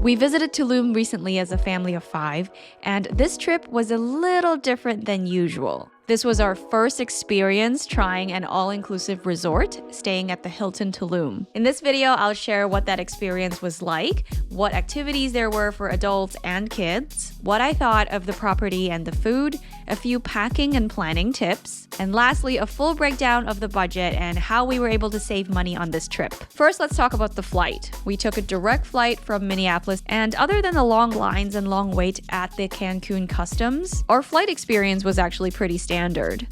We visited Tulum recently as a family of 5, and this trip was a little different than usual. This was our first experience trying an all-inclusive resort, staying at the Hilton Tulum. In this video, I'll share what that experience was like, what activities there were for adults and kids, what I thought of the property and the food, a few packing and planning tips, and lastly, a full breakdown of the budget and how we were able to save money on this trip. First, let's talk about the flight. We took a direct flight from Minneapolis, and other than the long lines and long wait at the Cancun customs, our flight experience was actually pretty standard.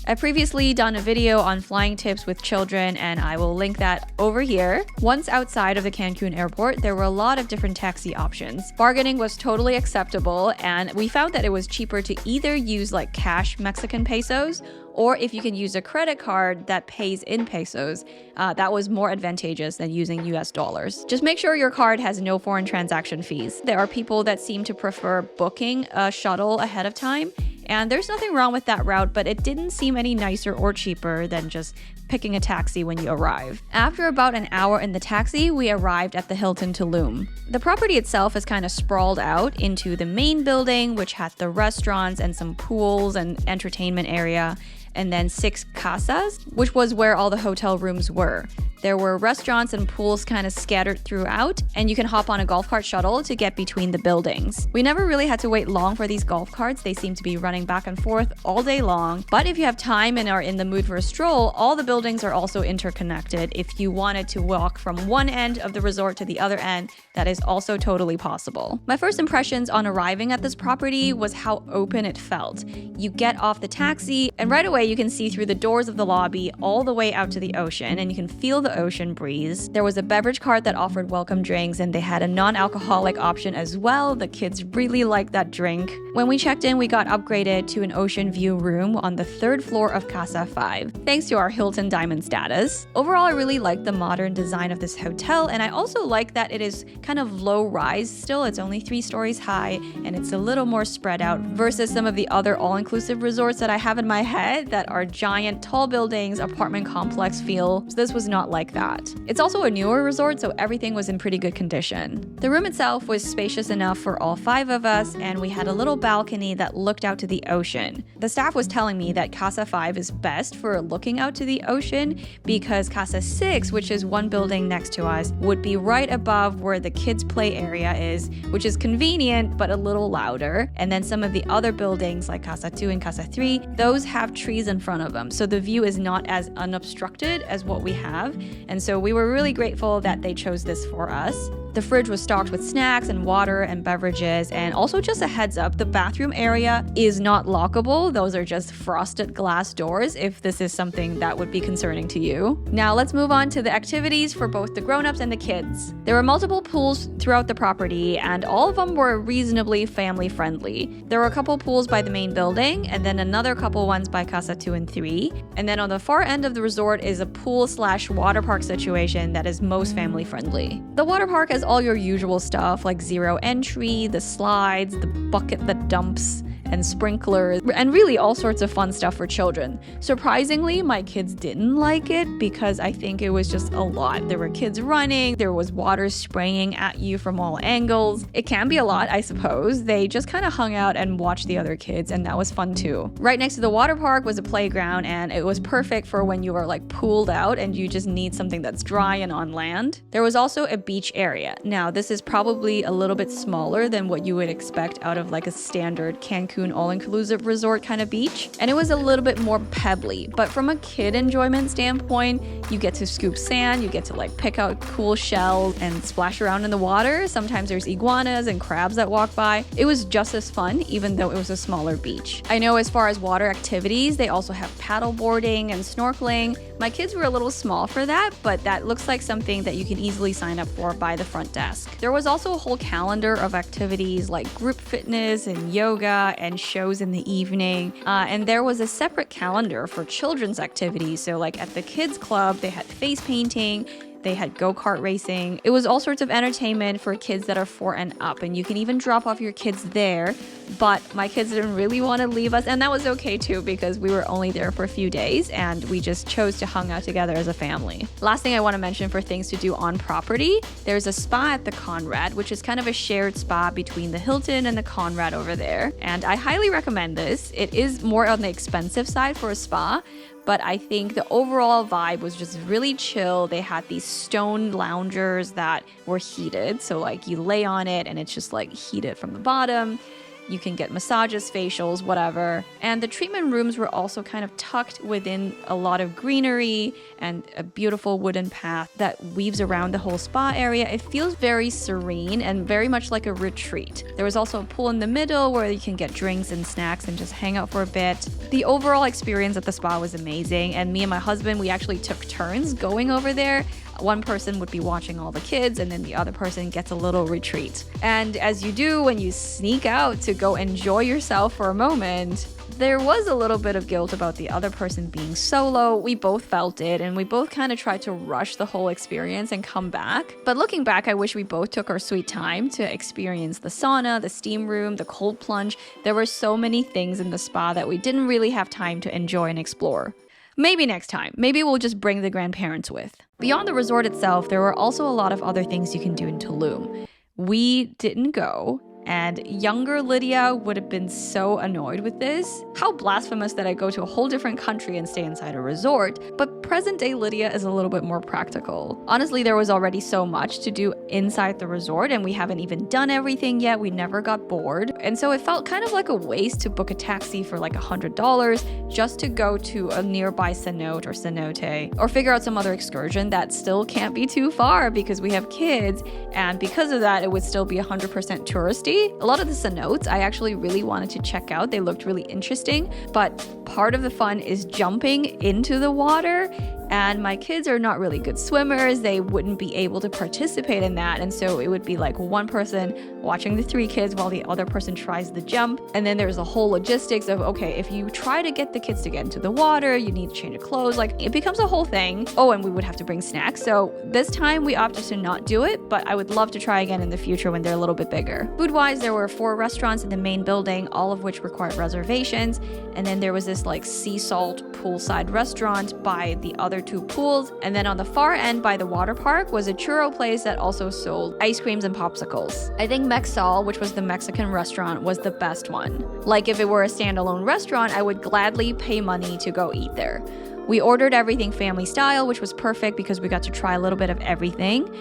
I've previously done a video on flying tips with children, and I will link that over here. Once outside of the Cancun airport, there were a lot of different taxi options. Bargaining was totally acceptable, and we found that it was cheaper to either use like cash Mexican pesos, or if you can use a credit card that pays in pesos, that was more advantageous than using US dollars. Just make sure your card has no foreign transaction fees. There are people that seem to prefer booking a shuttle ahead of time, and there's nothing wrong with that route, but it didn't seem any nicer or cheaper than just picking a taxi when you arrive. After about an hour in the taxi, we arrived at the Hilton Tulum. The property itself is kind of sprawled out into the main building, which had the restaurants and some pools and entertainment area, and then 6 casas, which was where all the hotel rooms were. There were restaurants and pools kind of scattered throughout, and you can hop on a golf cart shuttle to get between the buildings. We never really had to wait long for these golf carts. They seem to be running back and forth all day long. But if you have time and are in the mood for a stroll, all the buildings are also interconnected. If you wanted to walk from one end of the resort to the other end, that is also totally possible. My first impressions on arriving at this property was how open it felt. You get off the taxi, and right away you can see through the doors of the lobby all the way out to the ocean, and you can feel the ocean breeze. There was a beverage cart that offered welcome drinks, and they had a non-alcoholic option as well. The kids really liked that drink. When we checked in, we got upgraded to an ocean view room on the 3rd floor of Casa 5, thanks to our Hilton Diamond status. Overall, I really like the modern design of this hotel, and I also like that it is kind of low rise still. It's only 3 stories high, and it's a little more spread out versus some of the other all-inclusive resorts that I have in my head that are giant, tall buildings, apartment complex feel. So this was not like that. It's also a newer resort, so everything was in pretty good condition. The room itself was spacious enough for all 5 of us, and we had a little balcony that looked out to the ocean. The staff was telling me that Casa 5 is best for looking out to the ocean because Casa 6, which is one building next to us, would be right above where the kids' play area is, which is convenient but a little louder. And then some of the other buildings like Casa 2 and Casa 3, those have trees in front of them, so the view is not as unobstructed as what we have. And so we were really grateful that they chose this for us. The fridge was stocked with snacks and water and beverages, and also just a heads up, the bathroom area is not lockable. Those are just frosted glass doors if this is something that would be concerning to you. Now let's move on to the activities for both the grown-ups and the kids. There were multiple pools throughout the property, and all of them were reasonably family-friendly. There were a couple pools by the main building, and then another couple ones by Casa 2 and 3. And then on the far end of the resort is a pool/water park situation that is most family-friendly. The water park has all your usual stuff like zero entry, the slides, the bucket that dumps, and sprinklers, and really all sorts of fun stuff for children. Surprisingly, my kids didn't like it because I think it was just a lot. There were kids running, there was water spraying at you from all angles. It can be a lot, I suppose. They just kind of hung out and watched the other kids, and that was fun too. Right next to the water park was a playground, and it was perfect for when you are like pooled out and you just need something that's dry and on land. There was also a beach area. Now, this is probably a little bit smaller than what you would expect out of like a standard Cancun all-inclusive resort kind of beach, and it was a little bit more pebbly. But from a kid enjoyment standpoint, you get to scoop sand, you get to like pick out cool shells and splash around in the water. Sometimes there's iguanas and crabs that walk by. It was just as fun, even though it was a smaller beach. I know as far as water activities, they also have paddle boarding and snorkeling. My kids were a little small for that, but that looks like something that you can easily sign up for by the front desk. There was also a whole calendar of activities like group fitness and yoga and shows in the evening. And there was a separate calendar for children's activities. So like at the kids club, they had face painting, They had go-kart racing. It was all sorts of entertainment for kids that are 4 and up, and you can even drop off your kids there. But my kids didn't really want to leave us, and that was okay too because we were only there for a few days and we just chose to hang out together as a family. Last thing I want to mention for things to do on property, there's a spa at the Conrad, which is kind of a shared spa between the Hilton and the Conrad over there. And I highly recommend this. It is more on the expensive side for a spa, but I think the overall vibe was just really chill. They had these stone loungers that were heated. So like you lay on it and it's just like heated from the bottom. You can get massages, facials, whatever. And the treatment rooms were also kind of tucked within a lot of greenery and a beautiful wooden path that weaves around the whole spa area. It feels very serene and very much like a retreat. There was also a pool in the middle where you can get drinks and snacks and just hang out for a bit. The overall experience at the spa was amazing, and me and my husband, we actually took turns going over there. One person would be watching all the kids, and then the other person gets a little retreat. And as you do when you sneak out to go enjoy yourself for a moment, there was a little bit of guilt about the other person being solo. We both felt it, and we both kind of tried to rush the whole experience and come back. But looking back, I wish we both took our sweet time to experience the sauna, the steam room, the cold plunge. There were so many things in the spa that we didn't really have time to enjoy and explore. Maybe next time. Maybe we'll just bring the grandparents with. Beyond the resort itself, there were also a lot of other things you can do in Tulum. We didn't go, and younger Lydia would have been so annoyed with this. How blasphemous that I go to a whole different country and stay inside a resort. But present-day Lydia is a little bit more practical. Honestly, there was already so much to do inside the resort, and we haven't even done everything yet. We never got bored. And so it felt kind of like a waste to book a taxi for like $100 just to go to a nearby cenote or cenote, or figure out some other excursion that still can't be too far because we have kids, and because of that, it would still be 100% touristy. A lot of the cenotes I actually really wanted to check out. They looked really interesting, but part of the fun is jumping into the water, and my kids are not really good swimmers. They wouldn't be able to participate in that, and so it would be like one person watching the 3 kids while the other person tries the jump. And then there's a whole logistics of, okay, if you try to get the kids to get into the water, you need to change of clothes. Like, it becomes a whole thing. Oh, and we would have to bring snacks. So this time we opted to not do it, but I would love to try again in the future when they're a little bit bigger. Food-wise, there were 4 restaurants in the main building, all of which required reservations. And then there was this like sea salt poolside restaurant by the other 2 pools. And then on the far end by the water park was a churro place that also sold ice creams and popsicles. I think Mexal, which was the Mexican restaurant, was the best one. Like, if it were a standalone restaurant, I would gladly pay money to go eat there. We ordered everything family style, which was perfect because we got to try a little bit of everything.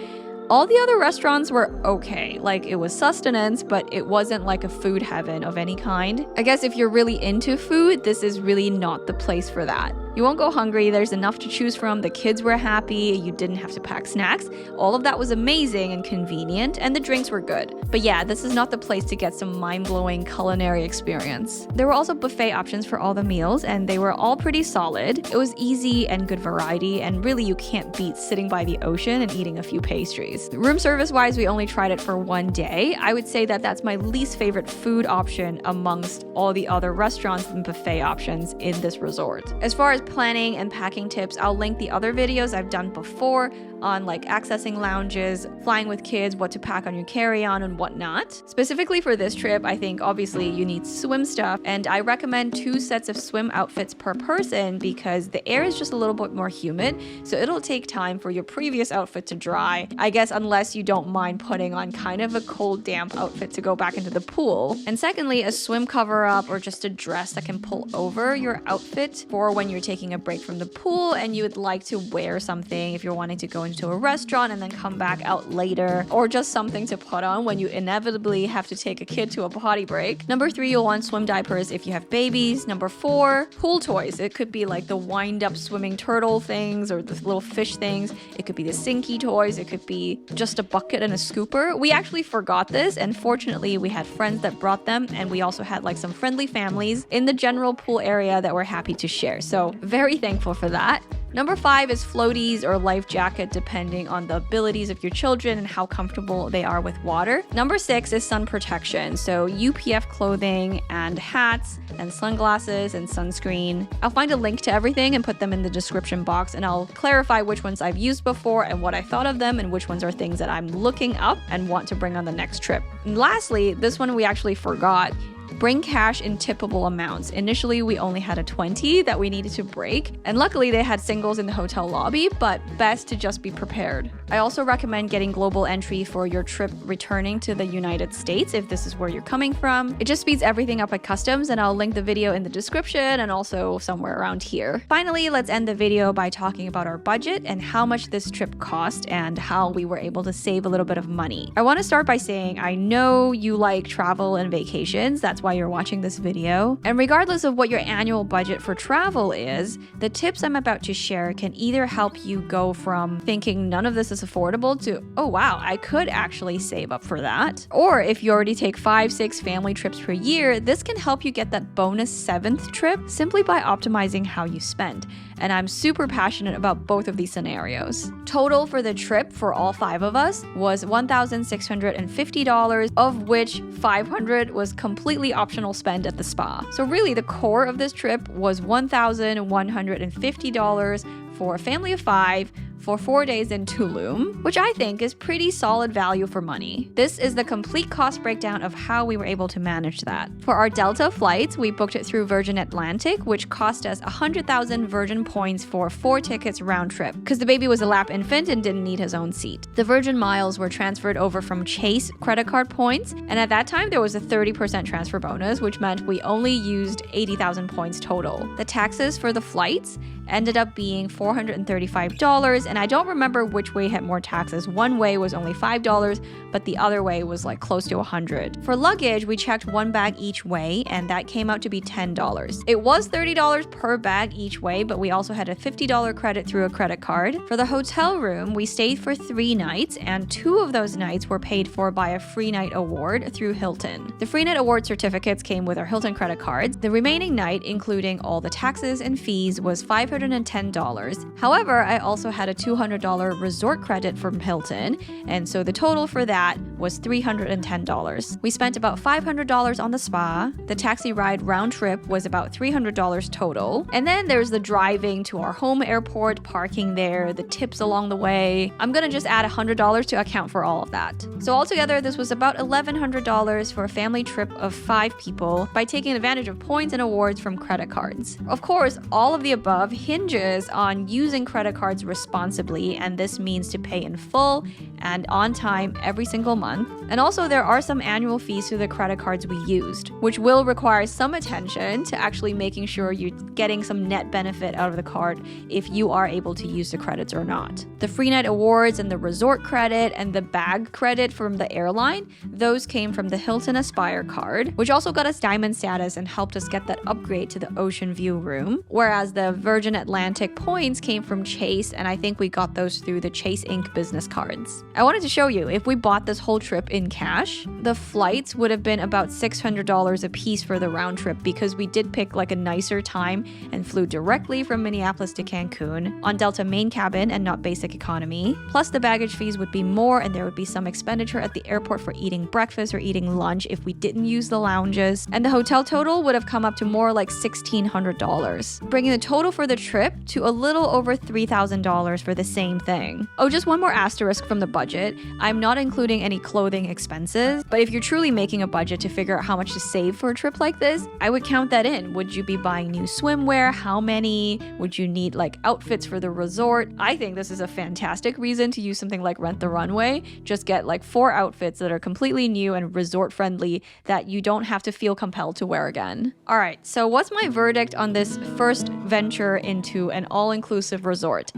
All the other restaurants were okay. Like, it was sustenance, but it wasn't like a food heaven of any kind. I guess if you're really into food, this is really not the place for that. You won't go hungry, there's enough to choose from, the kids were happy, you didn't have to pack snacks. All of that was amazing and convenient, and the drinks were good. But yeah, this is not the place to get some mind-blowing culinary experience. There were also buffet options for all the meals, and they were all pretty solid. It was easy and good variety, and really you can't beat sitting by the ocean and eating a few pastries. Room service-wise, we only tried it for 1 day. I would say that that's my least favorite food option amongst all the other restaurants and buffet options in this resort. As far as planning and packing tips, I'll link the other videos I've done before on like accessing lounges, flying with kids, what to pack on your carry-on and whatnot. Specifically for this trip, I think obviously you need swim stuff, and I recommend 2 sets of swim outfits per person because the air is just a little bit more humid, so it'll take time for your previous outfit to dry. I guess unless you don't mind putting on kind of a cold, damp outfit to go back into the pool. And secondly, a swim cover-up or just a dress that can pull over your outfit for when you're taking a break from the pool and you would like to wear something if you're wanting to go into a restaurant and then come back out later, or just something to put on when you inevitably have to take a kid to a potty break. Number 3, you'll want swim diapers if you have babies. Number 4, pool toys. It could be like the wind-up swimming turtle things or the little fish things. It could be the sinky toys. It could be just a bucket and a scooper. We actually forgot this, and fortunately we had friends that brought them, and we also had like some friendly families in the general pool area that were happy to share. So very thankful for that. Number 5 is floaties or life jacket, depending on the abilities of your children and how comfortable they are with water. Number 6 is sun protection, so UPF clothing and hats and sunglasses and sunscreen. I'll find a link to everything and put them in the description box, and I'll clarify which ones I've used before and what I thought of them and which ones are things that I'm looking up and want to bring on the next trip. And lastly, this one we actually forgot. Bring cash in tippable amounts. Initially, we only had a 20 that we needed to break, and luckily they had singles in the hotel lobby, but best to just be prepared. I also recommend getting global entry for your trip returning to the United States if this is where you're coming from. It just speeds everything up at customs, and I'll link the video in the description and also somewhere around here. Finally, let's end the video by talking about our budget and how much this trip cost and how we were able to save a little bit of money. I want to start by saying I know you like travel and vacations. That's why you're watching this video. And regardless of what your annual budget for travel is, the tips I'm about to share can either help you go from thinking none of this is affordable to, oh wow, I could actually save up for that. Or if you already take 5-6 family trips per year, this can help you get that bonus 7th trip simply by optimizing how you spend. And I'm super passionate about both of these scenarios. Total for the trip for all 5 of us was $1,650, of which $500 was completely optional spend at the spa. So really the core of this trip was $1,150 for a family of 5 for 4 days in Tulum, which I think is pretty solid value for money. This is the complete cost breakdown of how we were able to manage that. For our Delta flights, we booked it through Virgin Atlantic, which cost us 100,000 Virgin points for 4 tickets round trip, because the baby was a lap infant and didn't need his own seat. The Virgin miles were transferred over from Chase credit card points, and at that time there was a 30% transfer bonus, which meant we only used 80,000 points total. The taxes for the flights ended up being $435, and I don't remember which way had more taxes. One way was only $5, but the other way was like close to $100. For luggage, we checked 1 bag each way, and that came out to be $10. It was $30 per bag each way, but we also had a $50 credit through a credit card. For the hotel room, we stayed for 3 nights, and 2 of those nights were paid for by a free night award through Hilton. The free night award certificates came with our Hilton credit cards. The remaining night, including all the taxes and fees, was $510. However, I also had a $200 resort credit from Hilton, and so the total for that was $310. We spent about $500 on the spa. The taxi ride round trip was about $300 total. And then there's the driving to our home airport, parking there, the tips along the way. I'm gonna just add $100 to account for all of that. So altogether, this was about $1,100 for a family trip of 5 people by taking advantage of points and awards from credit cards. Of course, all of the above hinges on using credit cards responsibly, and this means to pay in full and on time every single month. And also there are some annual fees to the credit cards we used, which will require some attention to actually making sure you're getting some net benefit out of the card if you are able to use the credits or not. The free night awards and the resort credit and the bag credit from the airline, those came from the Hilton Aspire card, which also got us diamond status and helped us get that upgrade to the ocean view room, whereas the Virgin Atlantic points came from Chase, and I think we got those through the Chase Inc. business cards. I wanted to show you, if we bought this whole trip in cash, the flights would have been about $600 a piece for the round trip, because we did pick like a nicer time and flew directly from Minneapolis to Cancun on Delta main cabin and not basic economy. Plus the baggage fees would be more, and there would be some expenditure at the airport for eating breakfast or eating lunch if we didn't use the lounges, and the hotel total would have come up to more like $1,600, bringing the total for the trip to a little over $3,000 for the same thing. Oh, just one more asterisk from the budget. I'm not including any clothing expenses, but if you're truly making a budget to figure out how much to save for a trip like this, I would count that in. Would you be buying new swimwear? How many? Would you need like outfits for the resort? I think this is a fantastic reason to use something like Rent the Runway. Just get like 4 outfits that are completely new and resort friendly that you don't have to feel compelled to wear again. All right, so what's my verdict on this first venture into an all-inclusive resort?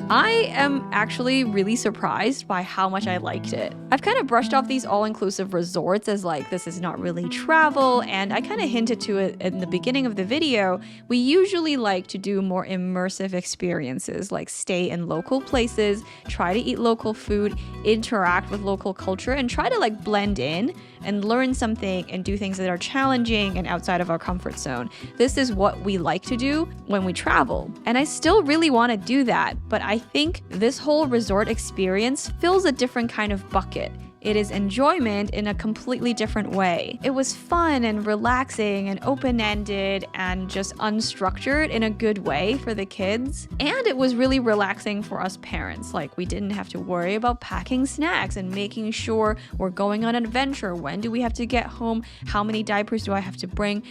I am actually really surprised by how much I liked it. I've kind of brushed off these all-inclusive resorts as like this is not really travel, and I kind of hinted to it in the beginning of the video. We usually like to do more immersive experiences like stay in local places, try to eat local food, interact with local culture, and try to like blend in and learn something and do things that are challenging and outside of our comfort zone. This is what we like to do when we travel. And I still really want to do that, but I think this whole resort experience fills a different kind of bucket. It is enjoyment in a completely different way. It was fun and relaxing and open-ended and just unstructured in a good way for the kids. And it was really relaxing for us parents. Like, we didn't have to worry about packing snacks and making sure we're going on an adventure. When do we have to get home? How many diapers do I have to bring?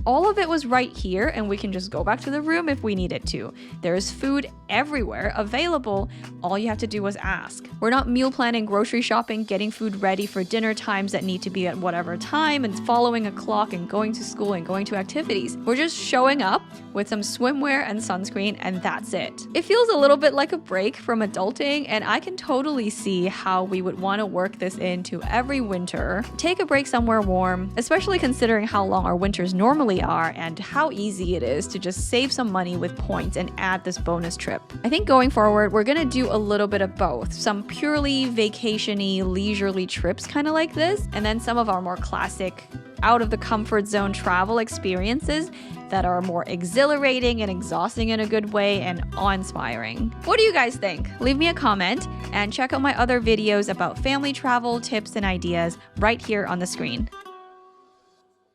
All of it was right here, and we can just go back to the room if we needed to. There's food everywhere available. All you have to do was ask. We're not meal planning, grocery shopping, getting food ready for dinner times that need to be at whatever time and following a clock and going to school and going to activities. We're just showing up with some swimwear and sunscreen, and that's it. It feels a little bit like a break from adulting, and I can totally see how we would want to work this into every winter. Take a break somewhere warm, especially considering how long our winters normally are and how easy it is to just save some money with points and add this bonus trip. I think going forward, we're gonna do a little bit of both. Some purely vacation-y, leisurely trips kind of like this, and then some of our more classic, out of the comfort zone travel experiences that are more exhilarating and exhausting in a good way and awe-inspiring. What do you guys think? Leave me a comment and check out my other videos about family travel tips and ideas right here on the screen.